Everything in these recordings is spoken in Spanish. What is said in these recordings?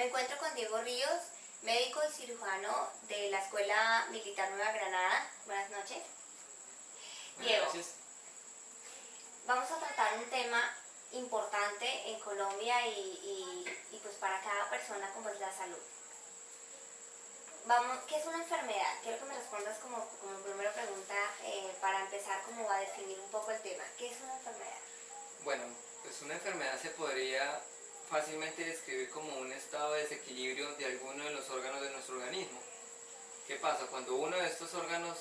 Me encuentro con Diego Ríos, médico y cirujano de la Escuela Militar Nueva Granada. Buenas noches. Diego, Gracias. vamos a tratar un tema importante en Colombia y pues para cada persona, como es la salud. ¿Qué es una enfermedad? Quiero que me respondas como primera pregunta para empezar como a definir un poco el tema. ¿Qué es una enfermedad? Bueno, pues una enfermedad se podría fácilmente describir como un estado de desequilibrio de alguno de los órganos de nuestro organismo. ¿Qué pasa? Cuando uno de estos órganos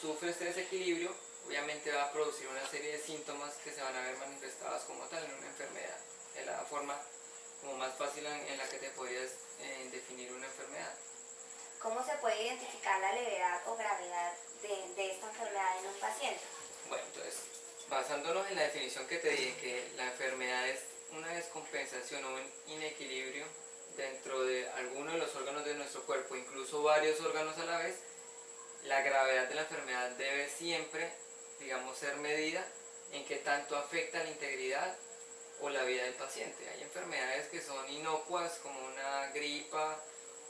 sufre este desequilibrio, obviamente va a producir una serie de síntomas que se van a ver manifestadas como tal en una enfermedad. Es la forma como más fácil en la que te podrías definir una enfermedad. ¿Cómo se puede identificar la levedad o gravedad de esta enfermedad en un paciente? Bueno, entonces, basándonos en la definición que te dije, que la enfermedad es una descompensación o un inequilibrio dentro de alguno de los órganos de nuestro cuerpo, incluso varios órganos a la vez, la gravedad de la enfermedad debe siempre, digamos, ser medida en qué tanto afecta la integridad o la vida del paciente. Hay enfermedades que son inocuas, como una gripa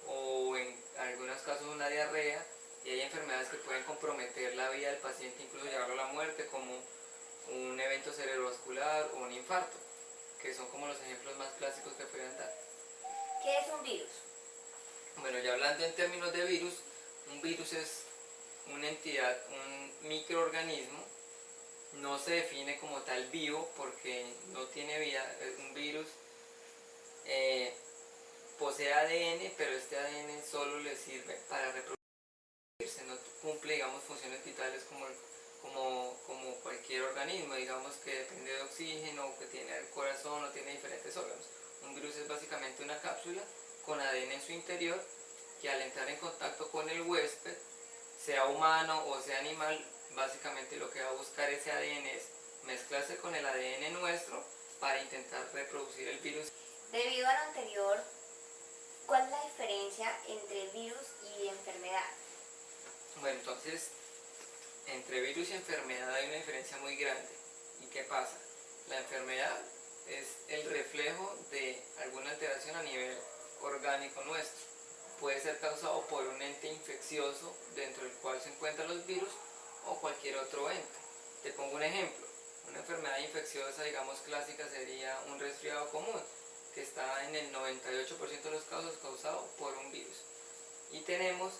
o en algunos casos una diarrea, y hay enfermedades que pueden comprometer la vida del paciente, incluso llevarlo a la muerte, como un evento cerebrovascular o un infarto, que son como los ejemplos más clásicos que pueden dar. ¿Qué es un virus? Bueno, ya hablando en términos de virus, un virus es una entidad, un microorganismo. No se define como tal vivo porque no tiene vida. Un virus posee ADN, pero este ADN solo le sirve para reproducirse, no cumple, digamos, funciones vitales como cualquier organismo, digamos, que depende de oxígeno, o que tiene el corazón o tiene diferentes órganos. Un virus es básicamente una cápsula con ADN en su interior que al entrar en contacto con el huésped, sea humano o sea animal, básicamente lo que va a buscar ese ADN es mezclarse con el ADN nuestro para intentar reproducir el virus. Debido a lo anterior, ¿cuál es la diferencia entre virus y enfermedad? Bueno, entonces, entre virus y enfermedad hay una diferencia muy grande. ¿Y qué pasa? La enfermedad es el reflejo de alguna alteración a nivel orgánico nuestro. Puede ser causado por un ente infeccioso dentro del cual se encuentran los virus o cualquier otro ente. Te pongo un ejemplo. Una enfermedad infecciosa, digamos, clásica sería un resfriado común, que está en el 98% de los casos causado por un virus. Y tenemos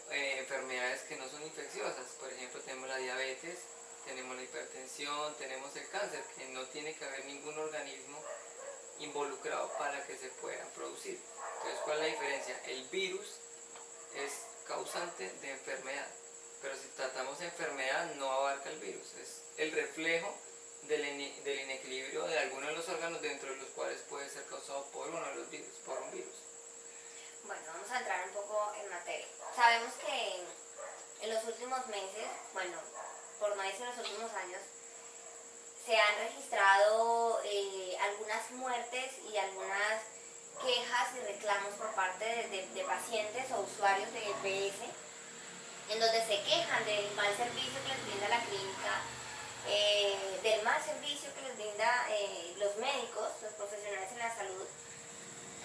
enfermedades que no son infecciosas. Por ejemplo, tenemos la diabetes, tenemos la hipertensión, tenemos el cáncer, que no tiene que haber ningún organismo involucrado para que se puedan producir. Entonces, ¿cuál es la diferencia? El virus es causante de enfermedad, pero si tratamos de enfermedad no abarca el virus, es el reflejo del inequilibrio de algunos de los órganos dentro de los cuales puede ser causado por uno de los virus, por un virus. Bueno, vamos a entrar un poco en materia. Sabemos que en los últimos meses, bueno, por no decir en los últimos años, se han registrado algunas muertes y algunas quejas y reclamos por parte de pacientes o usuarios de EPS, en donde se quejan del mal servicio que les brinda la clínica, del mal servicio que les brinda los médicos, los profesionales en la salud,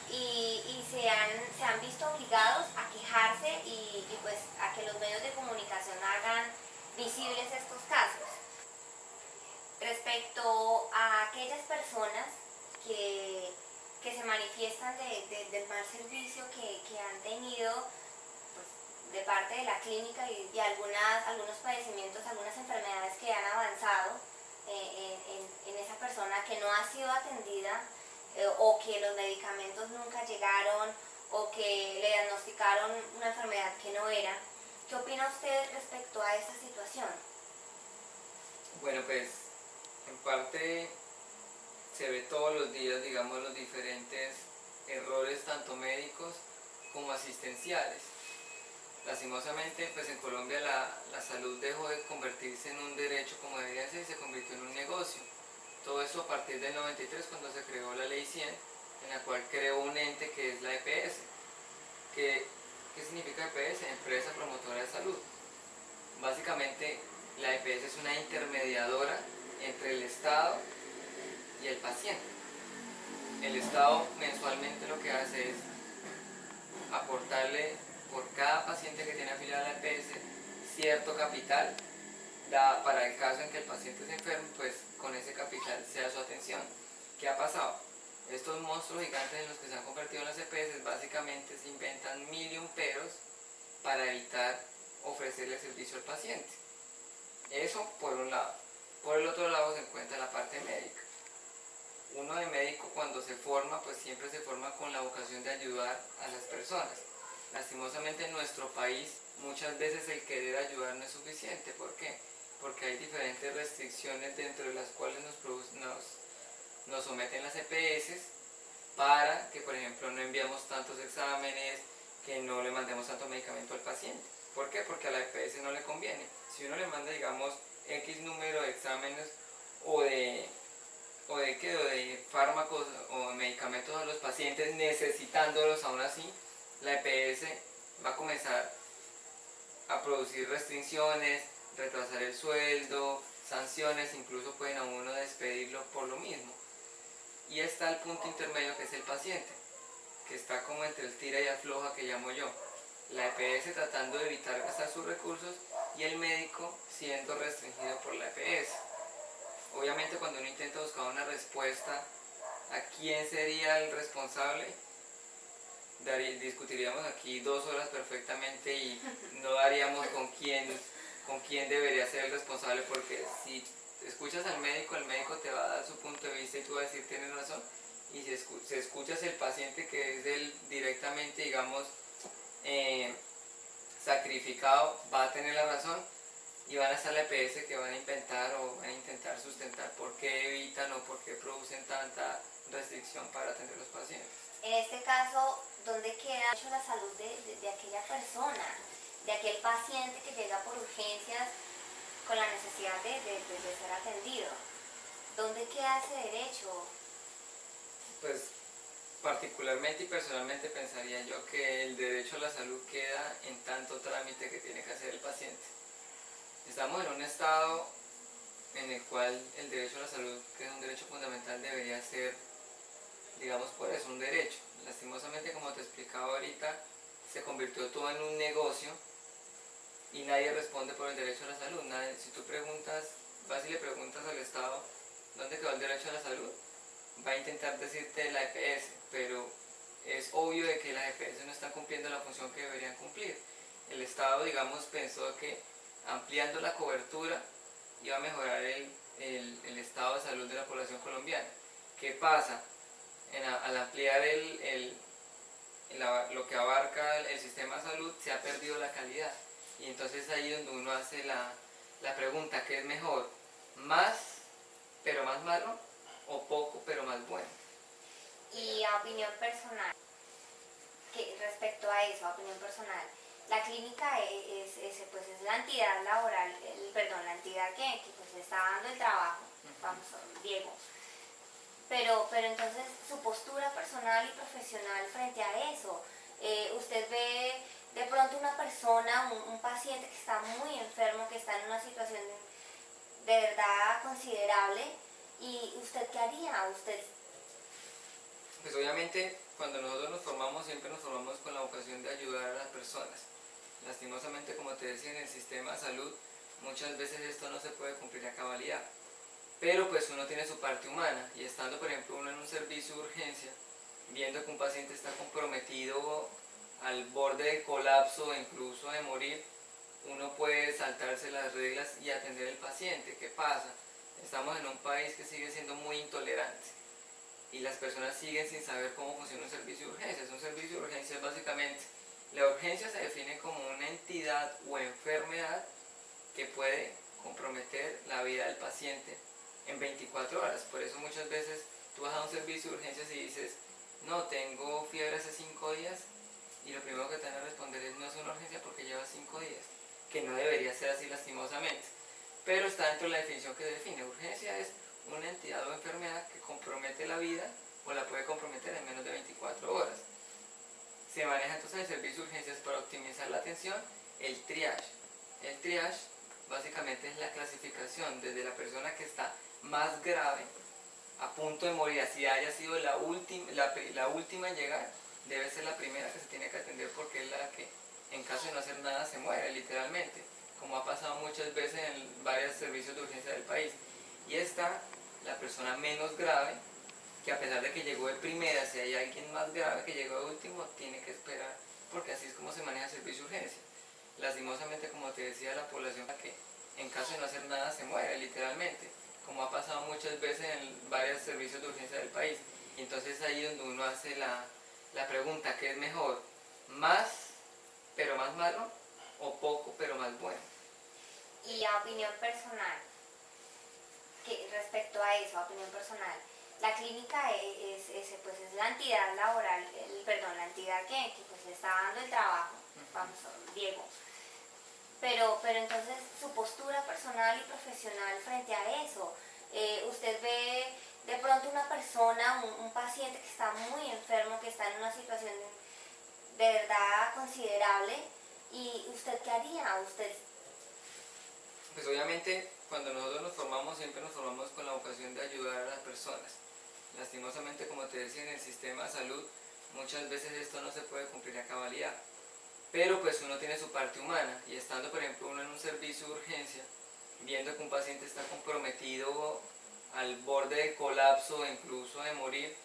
y se han visto obligados a quejarse y pues a que los medios de comunicación hagan visibles estos casos. Respecto a aquellas personas que se manifiestan del mal servicio que han tenido pues, de parte de la clínica y algunos padecimientos, algunas enfermedades que han avanzado en esa persona que no ha sido atendida o que los medicamentos nunca llegaron o que le diagnosticaron una enfermedad que no era. ¿Qué opina usted respecto a esta situación? Bueno, pues en parte se ve todos los días, digamos, los diferentes errores tanto médicos como asistenciales. Lastimosamente, pues en Colombia la salud dejó de convertirse en un derecho como debería ser y se convirtió en un negocio. Todo eso a partir del 93, cuando se creó la Ley 100, en la cual creó un ente que es la EPS. ¿Qué significa EPS? Empresa Promotora de Salud. Básicamente, la EPS es una intermediadora entre el Estado y el paciente. El Estado mensualmente lo que hace cierto capital para el caso en que el paciente se enferme, pues con ese capital sea su atención. ¿Qué ha pasado? Estos monstruos gigantes en los que se han convertido en las EPS básicamente se inventan mil y un peros para evitar ofrecerle servicio al paciente. Eso por un lado. Por el otro lado se encuentra la parte médica. Uno de médico cuando se forma, pues siempre se forma con la vocación de ayudar a las personas. Lastimosamente en nuestro país muchas veces el querer ayudar no es suficiente. ¿Por qué? Porque hay diferentes restricciones dentro de las cuales nos someten las EPS para que, por ejemplo, no enviamos tantos exámenes, que no le mandemos tanto medicamento al paciente. ¿Por qué? Porque a la EPS no le conviene. Si uno le manda, digamos, X número de exámenes o de fármacos o de medicamentos a los pacientes necesitándolos aún así, la EPS va a comenzar a producir restricciones, retrasar el sueldo, sanciones, incluso pueden a uno despedirlo por lo mismo. Y está el punto intermedio que es el paciente, que está como entre el tira y afloja que llamo yo. La EPS tratando de evitar gastar sus recursos y el médico siendo restringido por la EPS. Obviamente cuando uno intenta buscar una respuesta a quién sería el responsable, discutiríamos aquí 2 horas perfectamente y no daríamos con quién debería ser el responsable, porque si escuchas al médico, el médico te va a dar su punto de vista y tú vas a decir tienes razón, y si escuchas el paciente que es el directamente, digamos, sacrificado, va a tener la razón, y van a estar la EPS que van a inventar o van a intentar sustentar por qué evitan o por qué producen tanta restricción para atender a los pacientes. En este caso, ¿dónde queda la salud de aquella persona, de aquel paciente que llega por urgencias con la necesidad de ser atendido? ¿Dónde queda ese derecho? Pues particularmente y personalmente pensaría yo que el derecho a la salud queda en tanto trámite que tiene que hacer el paciente. Estamos en un estado en el cual el derecho a la salud, que es un derecho fundamental, debería ser, digamos, por eso, un derecho. Lastimosamente, como te explicaba ahorita, se convirtió todo en un negocio y nadie responde por el derecho a la salud. Si tú vas y le preguntas al Estado dónde quedó el derecho a la salud, va a intentar decirte la EPS, pero es obvio de que las EPS no están cumpliendo la función que deberían cumplir. El Estado, digamos, pensó que ampliando la cobertura iba a mejorar el estado de salud de la población colombiana. ¿Qué pasa? Al ampliar lo que abarca el sistema de salud, se ha perdido la calidad. Y entonces ahí es donde uno hace la pregunta, ¿qué es mejor? ¿Más pero más malo o poco pero más bueno? Y a opinión personal, respecto a eso, a opinión personal, la clínica pues es la entidad laboral, la entidad que pues está dando el trabajo, vamos, Diego. Pero entonces su postura personal y profesional frente a eso, usted ve de pronto una persona, un paciente que está muy enfermo, que está en una situación de verdad considerable, y ¿usted qué haría? Pues obviamente cuando nosotros nos formamos siempre nos formamos con la vocación de ayudar a las personas. Lastimosamente, como te decía, en el sistema de salud muchas veces esto no se puede cumplir a cabalidad, pero pues uno tiene su parte humana, y estando por ejemplo uno en un servicio de urgencia, viendo que un paciente está comprometido al borde del colapso o incluso de morir, uno puede saltarse las reglas y atender al paciente. ¿Qué pasa? Estamos en un país que sigue siendo muy intolerante y las personas siguen sin saber cómo funciona un servicio de urgencias. Un servicio de urgencias básicamente, la urgencia se define como una entidad o enfermedad que puede comprometer la vida del paciente en 24 horas. Por eso muchas veces tú vas a un servicio de urgencias y dices, no, tengo fiebre hace 5 días, y lo primero que te van a responder es, no es una urgencia porque lleva 5 días, que no debería ser así lastimosamente. Pero está dentro de la definición que define. Urgencia es una entidad o enfermedad que compromete la vida o la puede comprometer en menos de 24 horas. Se maneja entonces el servicio de urgencias para optimizar la atención, el triage. El triage básicamente es la clasificación desde la persona que está más grave, a punto de morir, así haya sido la última en llegar, debe ser la primera que se tiene que atender porque es la que en caso de no hacer nada se muere literalmente. como ha pasado muchas veces en varios servicios de urgencia del país. Y está la persona menos grave, que a pesar de que llegó de primera, si hay alguien más grave que llegó de último, tiene que esperar, porque así es como se maneja el servicio de urgencia. Lastimosamente, como te decía, la población que en caso de no hacer nada se muere, literalmente, como ha pasado muchas veces en varios servicios de urgencia del país. Y entonces ahí es donde uno hace la pregunta, ¿qué es mejor? ¿Más, pero más malo? ¿O poco, pero más bueno? Y a opinión personal, que respecto a eso, a opinión personal, la clínica pues es la entidad laboral, la entidad que pues le está dando el trabajo, vamos, Diego. Pero entonces su postura personal y profesional frente a eso, usted ve de pronto una persona, un paciente que está muy enfermo, que está en una situación de verdad considerable, y ¿usted qué haría? Usted... Pues obviamente cuando nosotros nos formamos siempre nos formamos con la vocación de ayudar a las personas. Lastimosamente, como te decía, en el sistema de salud muchas veces esto no se puede cumplir a cabalidad. Pero pues uno tiene su parte humana, y estando por ejemplo uno en un servicio de urgencia, viendo que un paciente está comprometido al borde de colapso o incluso de morir,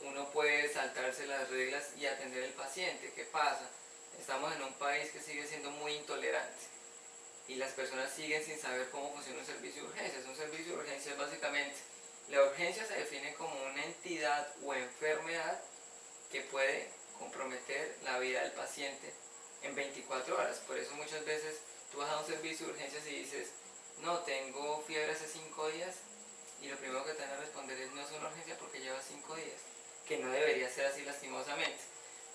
uno puede saltarse las reglas y atender al paciente. ¿Qué pasa? Estamos en un país que sigue siendo muy intolerante y las personas siguen sin saber cómo funciona un servicio de urgencias. Un servicio de urgencias básicamente, la urgencia se define como una entidad o enfermedad que puede comprometer la vida del paciente en 24 horas. Por eso muchas veces tú vas a un servicio de urgencias y dices, no, tengo fiebre hace 5 días, y lo primero que te van a responder es, no es una urgencia porque lleva 5 días, que no debería ser así lastimosamente.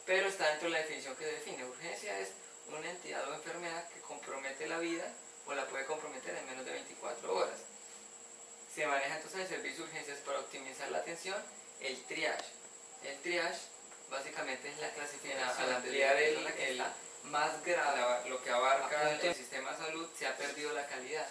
Pero está dentro de la definición que define. Urgencia es una entidad o enfermedad que compromete la vida o la puede comprometer en menos de 24 horas. Se maneja entonces el servicio de urgencias para optimizar la atención, el triage. El triage básicamente es la clasificación, al ampliar el más grave, lo que abarca el sistema de salud, se ha perdido la calidad.